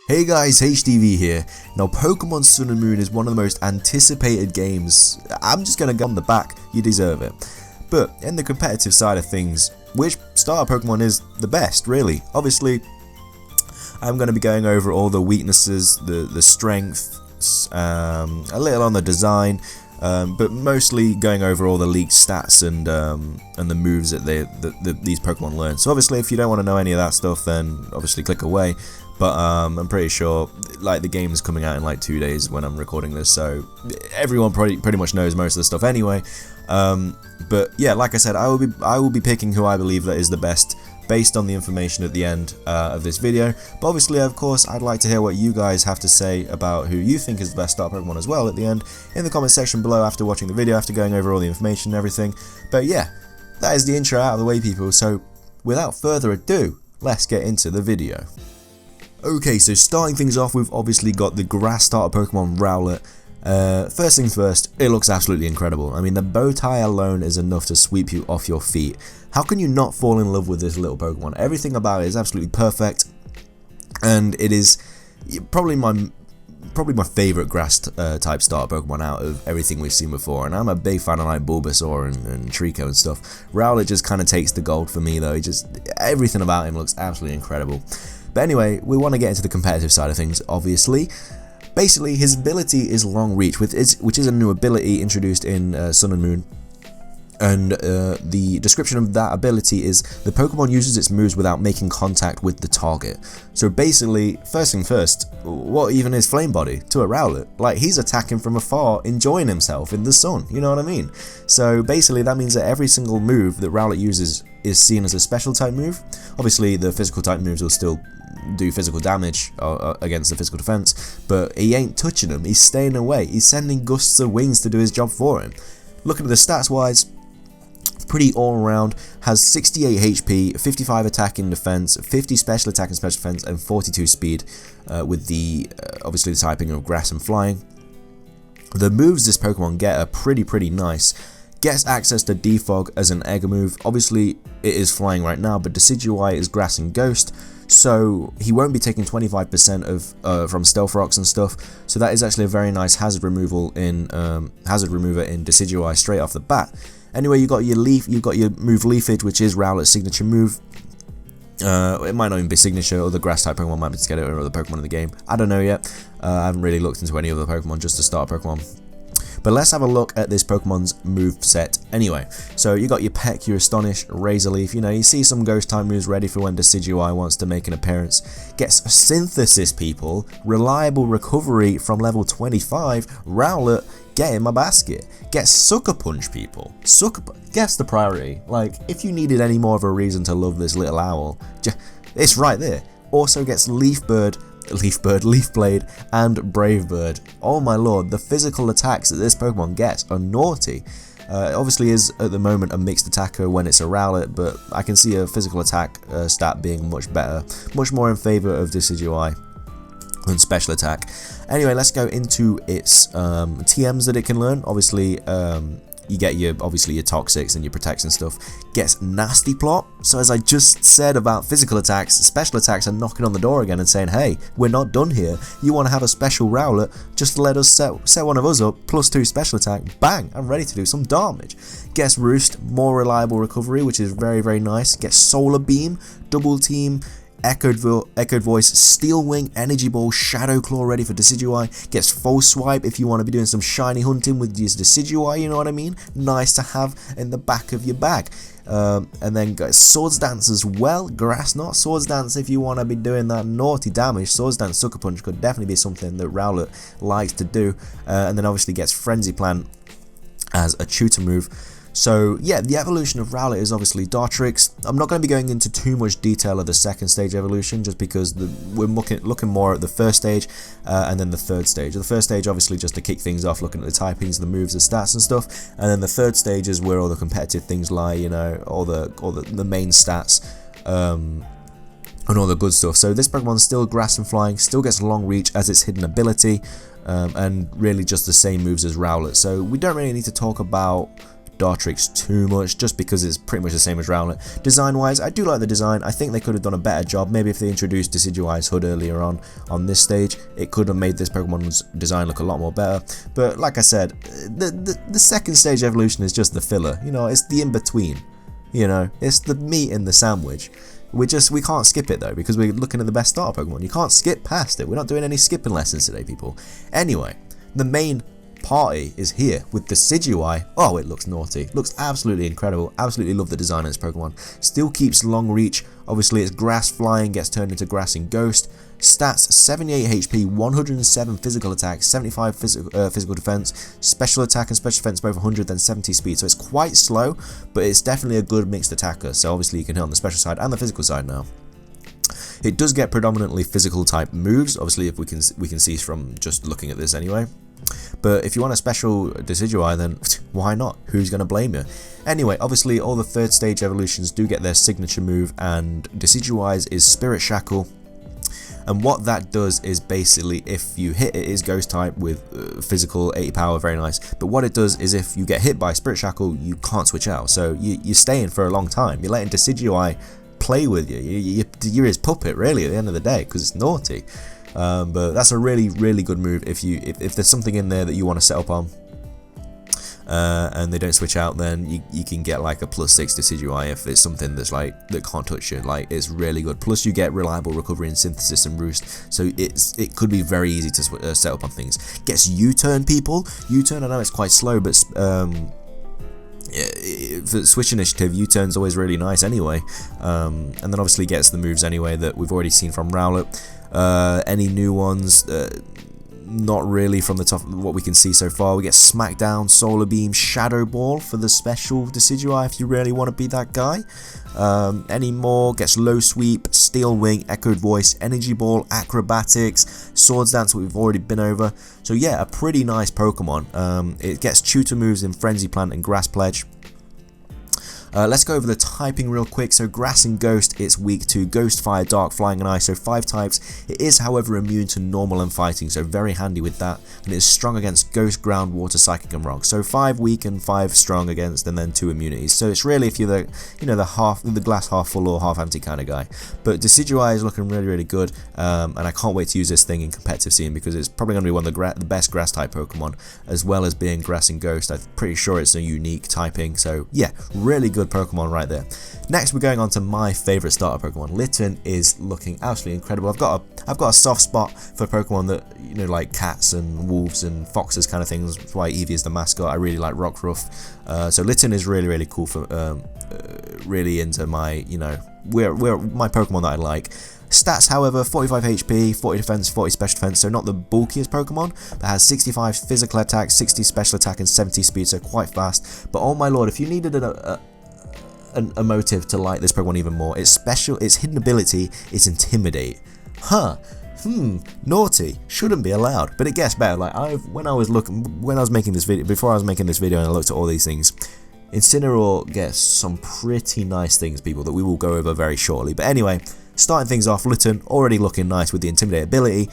Hey guys, HTV here. Now Pokemon Sun and Moon is one of the most anticipated games. I'm just gonna go on the back, you deserve it. But in the competitive side of things, which starter Pokemon is the best really? Obviously, I'm gonna be going over all the weaknesses, the strengths, a little on the design, but mostly going over all the leaked stats and the moves that these Pokemon learn. So obviously, if you don't want to know any of that stuff, then obviously click away. But I'm pretty sure, like, the game is coming out in like 2 days when I'm recording this, so everyone pretty much knows most of the stuff anyway. But yeah, like I said, I will be picking who I believe that is the best based on the information at the end of this video. But obviously, of course, I'd like to hear what you guys have to say about who you think is the best starter Pokemon as well at the end in the comment section below after watching the video, after going over all the information and everything. But yeah, that is the intro out of the way, people. So without further ado, let's get into the video. Okay, so starting things off, we've obviously got the grass starter Pokemon Rowlet. First things first, it looks absolutely incredible. I mean, the bow tie alone is enough to sweep you off your feet. How can you not fall in love with this little Pokemon? Everything about it is absolutely perfect, and it is probably my favourite grass type starter Pokemon out of everything we've seen before. And I'm a big fan of like Bulbasaur and Trico and stuff. Rowlet just kind of takes the gold for me though. Everything about him looks absolutely incredible. But anyway, we want to get into the competitive side of things, obviously. Basically, his ability is Long Reach, which is a new ability introduced in Sun and Moon. And the description of that ability is the Pokemon uses its moves without making contact with the target. So basically, first thing first, what even is Flame Body to a Rowlet? Like, he's attacking from afar, enjoying himself in the sun, you know what I mean? So basically, that means that every single move that Rowlet uses is seen as a special type move. Obviously, the physical type moves will still do physical damage against the physical defense, but he ain't touching them, he's staying away, he's sending gusts of wings to do his job for him. Looking at the stats wise, pretty all around, has 68 HP, 55 attack and defense, 50 special attack and special defense, and 42 speed with the obviously the typing of grass and flying. The moves this Pokemon get are pretty nice. Gets access to Defog as an Egg move. Obviously it is flying right now, but Decidueye is grass and ghost, so he won't be taking 25% of from stealth rocks and stuff. So that is actually a very nice hazard remover in Decidueye straight off the bat. Anyway, you got your move Leafage, which is Rowlet's signature move. It might not even be signature, other grass type Pokemon might be to get it, or other Pokemon in the game. I don't know yet. I haven't really looked into any other Pokemon, just to start Pokemon. But let's have a look at this Pokemon's move set anyway. So you got your Peck, your Astonish, Razor Leaf. You know, you see some ghost type moves ready for when Decidueye wants to make an appearance. Gets Synthesis, people. Reliable recovery from level 25. Rowlet, get in my basket. Gets Sucker Punch, people. Guess the priority. Like, if you needed any more of a reason to love this little owl, it's right there. Also gets Leaf Blade, and Brave Bird. Oh my lord, the physical attacks that this Pokemon gets are naughty. Obviously is at the moment a mixed attacker when it's a Rowlet, but I can see a physical attack stat being much better, much more in favour of Decidueye than special attack. Anyway, let's go into its TMs that it can learn. Obviously, you get your Toxics and your Protects and stuff. Gets Nasty Plot. So as I just said about physical attacks, special attacks are knocking on the door again and saying, hey, we're not done here. You want to have a special Rowlet? Just let us set one of us up, +2 special attack, bang, I'm ready to do some damage. Gets Roost, more reliable recovery, which is very nice. Gets Solar Beam, Double Team, Echoed Voice, Steel Wing, Energy Ball, Shadow Claw ready for Decidueye. Gets False Swipe if you want to be doing some shiny hunting with your Decidueye, you know what I mean? Nice to have in the back of your bag. And then got Swords Dance as well. Grass Knot, Swords Dance if you want to be doing that naughty damage. Swords Dance Sucker Punch could definitely be something that Rowlet likes to do. And then obviously gets Frenzy Plant as a tutor move. So yeah, the evolution of Rowlet is obviously Dartrix. I'm not going to be going into too much detail of the second stage evolution, just because we're looking more at the first stage and then the third stage. The first stage obviously just to kick things off, looking at the typings, the moves, the stats and stuff, and then the third stage is where all the competitive things lie, you know, all the main stats and all the good stuff. So this Pokemon still grass and flying, still gets Long Reach as its hidden ability, and really just the same moves as Rowlet. So we don't really need to talk about Dartrix too much, just because it's pretty much the same as Rowlet. Design-wise, I do like the design. I think they could have done a better job. Maybe if they introduced Decidueye's hood earlier on this stage, it could have made this Pokemon's design look a lot more better. But like I said, the second stage evolution is just the filler. You know, it's the in-between. You know, it's the meat in the sandwich. We can't skip it though, because we're looking at the best starter Pokemon. You can't skip past it. We're not doing any skipping lessons today, people. Anyway, the main party is here with Decidueye. Oh, it looks naughty. Looks absolutely incredible. Absolutely love the design of this Pokemon. Still keeps long reach. Obviously, it's grass flying, gets turned into grass and ghost. Stats: 78 HP, 107 physical attack, 75 physical defense, special attack and special defense both 100, then 70 speed. So it's quite slow, but it's definitely a good mixed attacker. So obviously you can hit on the special side and the physical side now. It does get predominantly physical type moves, obviously, if we can see from just looking at this anyway. But if you want a special Decidueye, then why not? Who's going to blame you? Anyway, obviously all the third stage evolutions do get their signature move, and Decidueye's is Spirit Shackle. And what that does is basically, if you hit it is ghost type with physical 80 power, very nice. But what it does is if you get hit by Spirit Shackle, you can't switch out. So you're staying for a long time. You're letting Decidueye play with you. You're his puppet, really, at the end of the day, because it's naughty. But that's a really, really good move if there's something in there that you want to set up on. And they don't switch out, then you can get like a +6 Decidueye if it's something that's like that can't touch you. Like, it's really good. Plus you get reliable recovery and synthesis and roost, so it could be very easy to set up on things. Gets U-turn, people. U-turn, I know it's quite slow, but for switch initiative, U-turn's always really nice anyway. And then obviously gets the moves anyway that we've already seen from Rowlet. Any new ones? Not really from the top what we can see so far. We get Smackdown, Solar Beam, Shadow Ball for the special Decidueye if you really want to be that guy. Any more? Gets Low Sweep, Steel Wing, Echoed Voice, Energy Ball, Acrobatics, Swords Dance, we've already been over. So yeah, a pretty nice Pokemon. It gets tutor moves in Frenzy Plant and Grass Pledge. Let's go over the typing real quick. So Grass and Ghost, it's weak to Ghost, Fire, Dark, Flying and Ice, so 5 types. It is however immune to Normal and Fighting, so very handy with that. And it is strong against Ghost, Ground, Water, Psychic and Rock. So 5 weak and 5 strong against, and then 2 immunities. So it's really if you're the glass half full or half empty kind of guy. But Decidueye is looking really, really good, and I can't wait to use this thing in competitive scene because it's probably going to be one of the best grass type Pokemon, as well as being Grass and Ghost. I'm pretty sure it's a unique typing, so yeah, really good Pokemon right there. Next, we're going on to my favorite starter Pokemon. Litton is looking absolutely incredible. I've got a soft spot for Pokemon that, you know, like cats and wolves and foxes kind of things. That's why Eevee is the mascot. I really like Rockruff. So Litton is really, really cool for really into my, you know, we're my Pokemon that I like. Stats, however, 45 HP, 40 defense, 40 special defense, so not the bulkiest Pokemon, but has 65 physical attack, 60 special attack, and 70 speed, so quite fast. But oh my lord, if you needed a motive to like this Pokemon even more, its hidden ability is Intimidate. Naughty, shouldn't be allowed, but it gets better. Like before I was making this video and I looked at all these things, Incineroar gets some pretty nice things, people, that we will go over very shortly. But anyway, starting things off, Litton already looking nice with the Intimidate ability.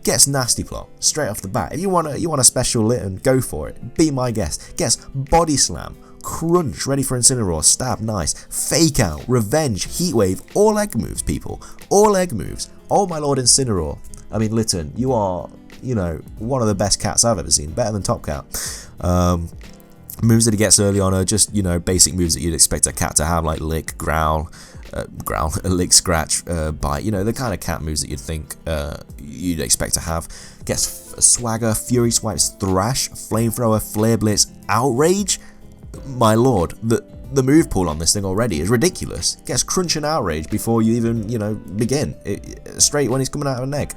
Gets Nasty Plot straight off the bat. If you want a special Litton, go for it. Be my guest. Gets Body Slam, Crunch, ready for Incineroar, Stab, nice. Fake Out, Revenge, Heat Wave, all egg moves, people. All egg moves. Oh my lord, Incineroar. I mean, Litton, you are, you know, one of the best cats I've ever seen. Better than Top Cat. Moves that he gets early on are just, you know, basic moves that you'd expect a cat to have, like Lick, Growl, Lick, Scratch, Bite. You know, the kind of cat moves that you'd think you'd expect to have. Gets Swagger, Fury Swipes, Thrash, Flamethrower, Flare Blitz, Outrage. My lord, the move pool on this thing already is ridiculous. Gets Crunch and Outrage before you even, you know, begin. Straight when he's coming out of an egg.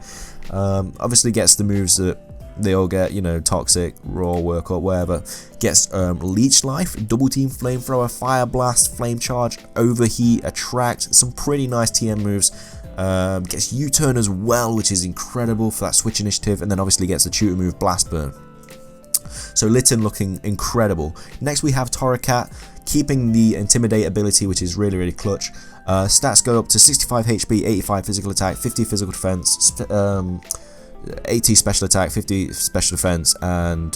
Obviously gets the moves that they all get, you know, Toxic, Raw, Work Up, whatever. Gets Leech Life, Double Team, Flamethrower, Fire Blast, Flame Charge, Overheat, Attract, some pretty nice TM moves. Gets U-Turn as well, which is incredible for that switch initiative, and then obviously gets the tutor move, Blast Burn. So Litton looking incredible. Next we have Torracat, keeping the Intimidate ability, which is really, really clutch. Stats go up to 65 HP, 85 physical attack, 50 physical defense, 80 special attack, 50 special defense, and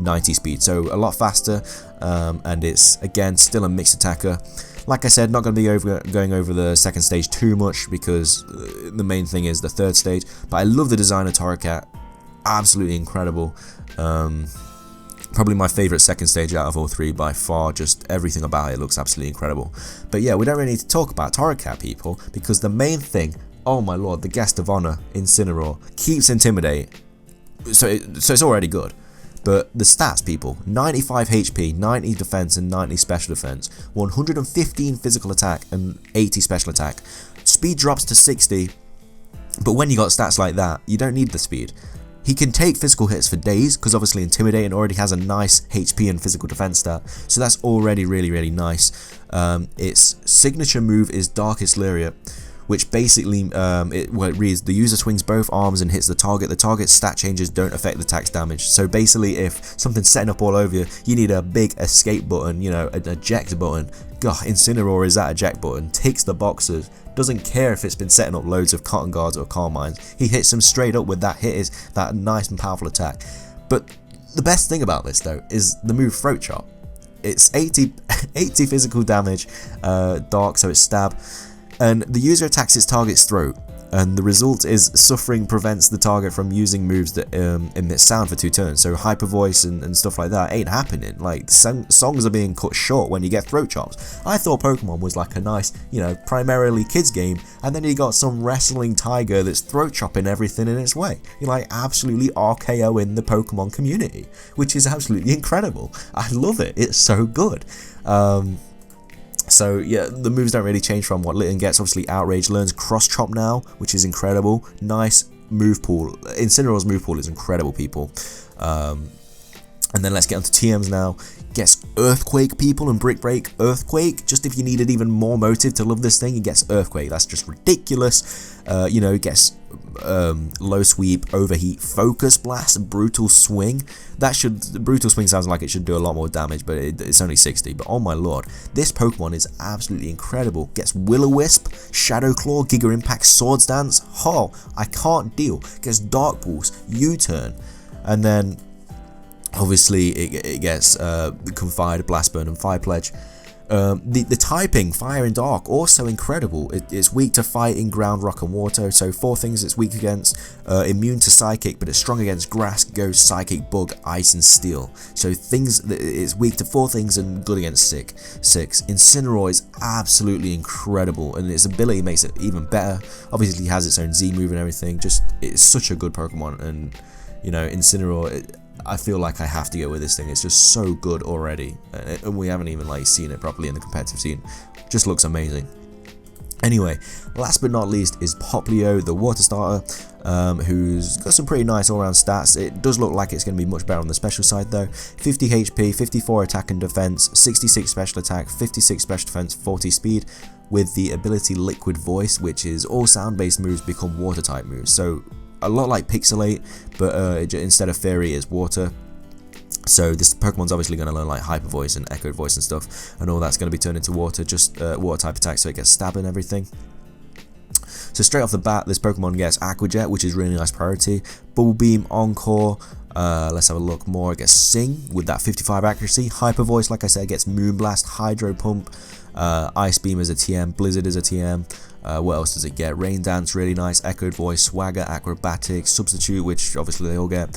90 speed, so a lot faster, and it's again still a mixed attacker. Like I said, not going to be going over the second stage too much because the main thing is the third stage, but I love the design of Torracat, absolutely incredible. Probably my favourite second stage out of all three by far, just everything about it looks absolutely incredible. But yeah, we don't really need to talk about Torracat, people, because the main thing, oh my lord, the guest of honour, Incineroar, keeps Intimidate, so it's already good. But the stats, people, 95 HP, 90 defense and 90 special defense, 115 physical attack and 80 special attack. Speed drops to 60, but when you got stats like that, you don't need the speed. He can take physical hits for days, because obviously Intimidating already has a nice HP and physical defense stat, so that's already really nice. Its signature move is Darkest Lariat, which basically, it reads, the user swings both arms and hits the target. The target's stat changes don't affect the attack's damage. So basically, if something's setting up all over you, you need a big escape button, you know, an eject button. God, Incineroar is that eject button, ticks the boxes, doesn't care if it's been setting up loads of Cotton Guards or Carmines. He hits them straight up with that hit, is that nice and powerful attack. But the best thing about this, though, is the move Throat Chop. It's 80 physical damage, dark, so it's stab. And the user attacks its target's throat, and the result is suffering prevents the target from using moves that emit sound for 2 turns. So Hyper Voice and stuff like that ain't happening. Like, songs are being cut short when you get throat chops. I thought Pokemon was like a nice, you know, primarily kids game, and then you got some wrestling tiger that's throat chopping everything in its way. You're like absolutely RKOing the Pokemon community, which is absolutely incredible. I love it. It's so good. So yeah, the moves don't really change from what Litton gets. Obviously Outrage learns Cross Chop now, which is incredible. Nice move pool. Incineroar's move pool is incredible, people. And then let's get onto TMs now. Gets Earthquake, people, and Brick Break. Earthquake, just if you needed even more motive to love this thing, it gets Earthquake. That's just ridiculous. You know, it gets Low Sweep, Overheat, Focus Blast, Brutal Swing. Brutal Swing sounds like it should do a lot more damage, but it's only 60. But oh my lord, this Pokemon is absolutely incredible. Gets Will-O-Wisp, Shadow Claw, Giga Impact, Swords Dance. Oh, I can't deal. Gets Dark Pulse, U-Turn, and then obviously it gets Confide, Blast Burn, and Fire Pledge. The typing, Fire and Dark, also incredible. It's weak to Fighting, Ground, Rock, and Water, so 4 things it's weak against. Immune to Psychic, but it's strong against Grass, Ghost, Psychic, Bug, Ice, and Steel. So it's weak to 4 things and good against 6. Incineroar is absolutely incredible, and its ability makes it even better. Obviously, it has its own Z move and everything. Just, it's such a good Pokemon, and you know, Incineroar, I feel like I have to go with this thing. It's just so good already, and we haven't even like seen it properly in the competitive scene. Just looks amazing. Anyway, last but not least is Popplio, the water starter, who's got some pretty nice all-round stats. It does look like it's going to be much better on the special side though. 50 HP, 54 attack and defense, 66 special attack, 56 special defense, 40 speed, with the ability Liquid Voice, which is all sound-based moves become water type moves. So a lot like Pixelate, but instead of Fairy is water. So this Pokemon's obviously going to learn like Hyper Voice and Echo Voice and stuff, and all that's going to be turned into water, just water type attack, so it gets Stab and everything. So straight off the bat, this Pokemon gets Aqua Jet, which is really nice priority. Bubble Beam, Encore. Let's have a look more. It gets Sing with that 55 accuracy. Hyper Voice, like I said, gets Moonblast, Hydro Pump, Ice Beam is a TM, Blizzard is a TM. What else does it get? Rain Dance, really nice. Echoed Voice, Swagger, Acrobatics, Substitute, which obviously they all get.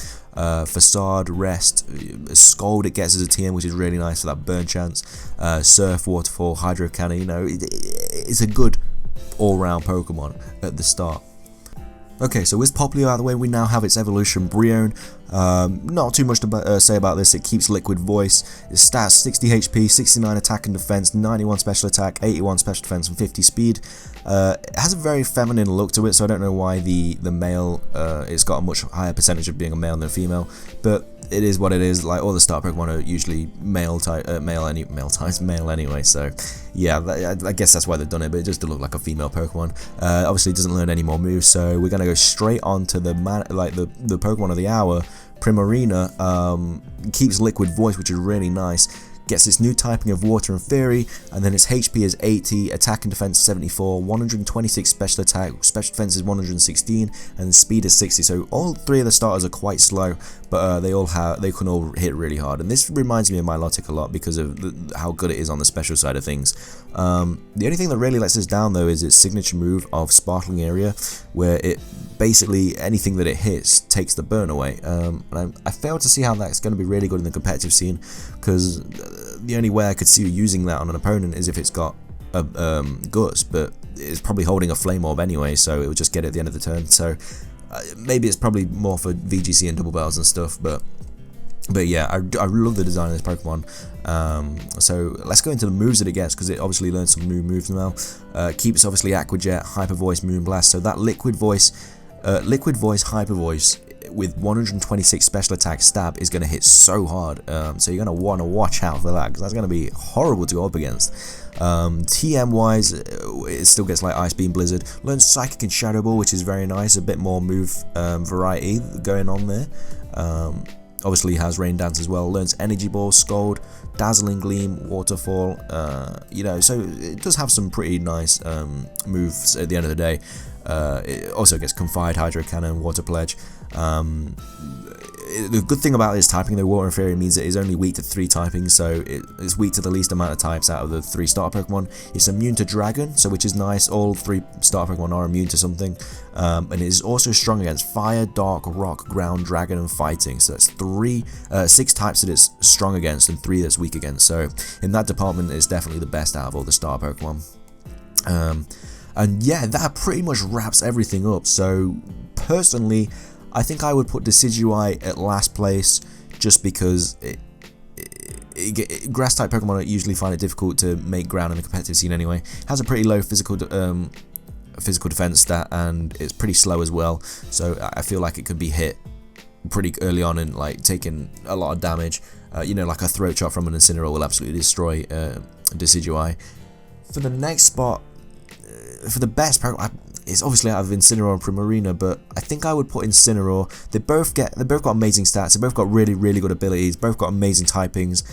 Facade, Rest, Scold it gets as a TM, which is really nice for that burn chance. Surf, Waterfall, Hydro Cannon, you know, it's a good all-round Pokemon at the start. Okay, so with Popplio out of the way, we now have its evolution Brionne. Not too much to say about this. It keeps Liquid Voice. Its stats 60 HP, 69 attack and defense, 91 special attack, 81 special defense, and 50 speed. It has a very feminine look to it, so I don't know why the male, it's got a much higher percentage of being a male than a female, but it is what it is. Like all the star Pokemon are usually male anyway, so yeah, I guess that's why they've done it, but it just does look like a female Pokemon. Obviously it doesn't learn any more moves, so we're gonna go straight on to the Pokemon of the hour. Primarina keeps Liquid Voice, which is really nice. Gets its new typing of Water and Fury, and then its HP is 80, attack and defense 74, 126 special attack, special defense is 116, and speed is 60. So all 3 of the starters are quite slow, but they can all hit really hard, and this reminds me of Milotic a lot because of how good it is on the special side of things. The only thing that really lets this down though is its signature move of Sparkling Area, where it basically anything that it hits takes the burn away. And I fail to see how that's going to be really good in the competitive scene, because the only way I could see you using that on an opponent is if it's got a Guts, but it's probably holding a Flame Orb anyway, so it would just get it at the end of the turn. So maybe it's probably more for VGC and double battles and stuff, but yeah, I love the design of this Pokemon. So let's go into the moves that it gets, because it obviously learns some new moves now. Keeps obviously Aqua Jet, Hyper Voice, Moonblast. So that Liquid Voice, Hyper Voice with 126 special attack stab is going to hit so hard. So you're going to want to watch out for that, because that's going to be horrible to go up against. TM wise, it still gets like Ice Beam, Blizzard. Learns Psychic and Shadow Ball, which is very nice. A bit more move variety going on there. Obviously has Rain Dance as well. Learns Energy Ball, Scold, Dazzling Gleam, Waterfall. You know, so it does have some pretty nice moves at the end of the day. It also gets Confide, Hydro Cannon, Water Pledge. The good thing about this typing, though, Water and Fairy, means it is only weak to 3 typings, so it's weak to the least amount of types out of the 3 starter Pokemon. It's immune to Dragon, so which is nice. All 3 starter Pokemon are immune to something, and it is also strong against Fire, Dark, Rock, Ground, Dragon, and Fighting. So that's 6 types that it's strong against and 3 that's weak against. So in that department, it's definitely the best out of all the starter Pokemon. And yeah, that pretty much wraps everything up. So personally, I think I would put Decidueye at last place, just because grass type Pokemon usually find it difficult to make ground in the competitive scene anyway. It has a pretty low physical defense stat, and it's pretty slow as well, so I feel like it could be hit pretty early on and like taking a lot of damage. You know, like a Throat Chop from an Incineroar will absolutely destroy Decidueye. For the next spot, for the best Pokemon, it's obviously out of Incineroar and Primarina, but I think I would put Incineroar. They both got amazing stats. They both got really good abilities. Both got amazing typings.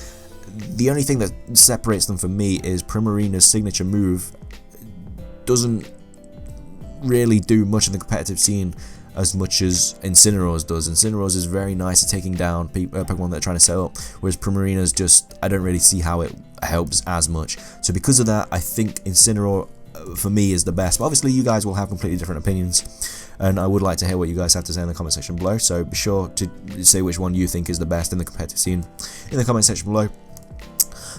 The only thing that separates them from me is Primarina's signature move doesn't really do much in the competitive scene as much as Incineroar's does. Incineroar's is very nice at taking down Pokemon that are trying to set up, whereas Primarina's just, I don't really see how it helps as much. So because of that, I think Incineroar for me is the best, but obviously you guys will have completely different opinions, and I would like to hear what you guys have to say in the comment section below, so be sure to say which one you think is the best in the competitive scene in the comment section below.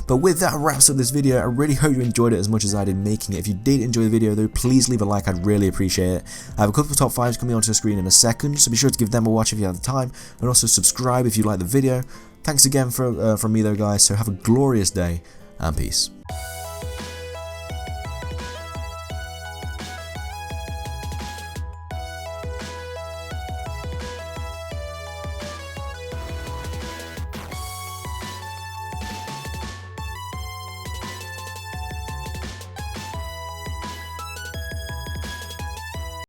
But with that wraps up this video. I really hope you enjoyed it as much as I did making it. If you did enjoy the video though, please leave a like, I'd really appreciate it. I have a couple of top 5s coming onto the screen in a second, so be sure to give them a watch if you have the time, and also subscribe if you like the video. Thanks again from me though guys, so have a glorious day, and peace.